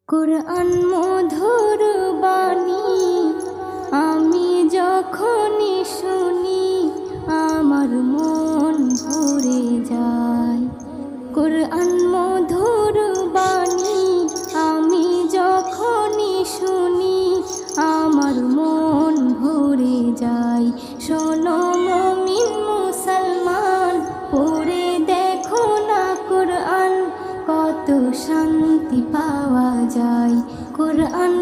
কুরআন মধুর বাণী আমি যখনই শুনি আমার মন ভরে যায়। কুরআন মধুর বাণী আমি যখনই শুনি আমার মন ভরে যায়। শোনো মুমিন মুসলমান, পড়ে দেখো না কুরআন, কত শান্তি পাওয়া যায়। কুরআন